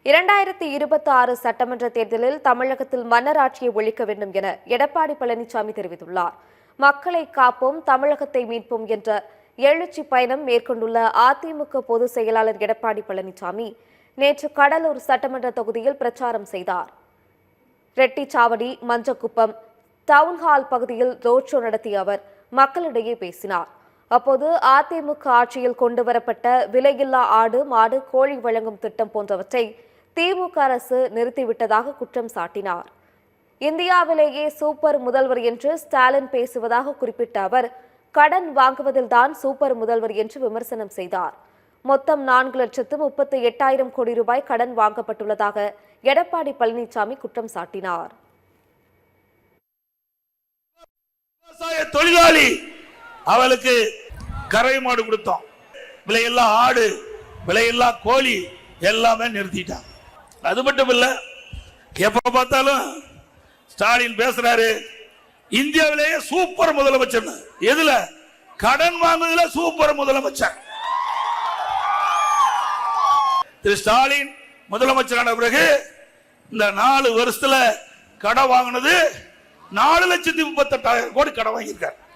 2026 சட்டமன்ற தேர்தலில் தமிழகத்தில் மன்னர் ஆட்சியை ஒழிக்க வேண்டும் என எடப்பாடி பழனிசாமி தெரிவித்துள்ளார். மக்களை காப்போம், தமிழகத்தை மீட்போம் என்ற எழுச்சி பயணம் மேற்கொண்டுள்ள அதிமுக பொதுச் செயலாளர் எடப்பாடி பழனிசாமி நேற்று கடலூர் சட்டமன்ற தொகுதியில் பிரச்சாரம் செய்தார். ரெட்டிச்சாவடி, மஞ்சக்குப்பம், டவுன்ஹால் பகுதியில் ரோட் ஷோ நடத்திய அவர் மக்களிடையே பேசினார். அப்போது அதிமுக ஆட்சியில் கொண்டுவரப்பட்ட விலையில்லா ஆடு, மாடு, கோழி வழங்கும் திட்டம் போன்றவற்றை திமுக அரசு நிறுத்திவிட்டதாக குற்றம் சாட்டினார். இந்தியாவிலேயே சூப்பர் முதல்வர் என்று ஸ்டாலின் பேசுவதாக குறிப்பிட்ட அவர் கடன் வாங்குவதில்தான் சூப்பர் முதல்வர் என்று விமர்சனம் செய்தார். மொத்தம் 4,38,000 கோடி ரூபாய் கடன் வாங்கப்பட்டுள்ளதாக எடப்பாடி பழனிசாமி குற்றம் சாட்டினார். தொழிலாளி அவளுக்கு கரை மாடு கொடுத்தோம், விலையில்லா ஆடு, விலையில்லா கோழி எல்லாமே நிறுத்திட்டான். அது மட்டும் இல்ல, எப்ப பார்த்தாலும் ஸ்டாலின் பேசுறாரு இந்தியாவிலேயே சூப்பர் முதலமைச்சர். எதுல? கடன் வாங்குவதில் சூப்பர் முதலமைச்சர். திரு ஸ்டாலின் முதலமைச்சரான பிறகு இந்த 4 வருஷத்துல கடன் வாங்கினது 4,38,000 கோடி கடன் வாங்கியிருக்கார்.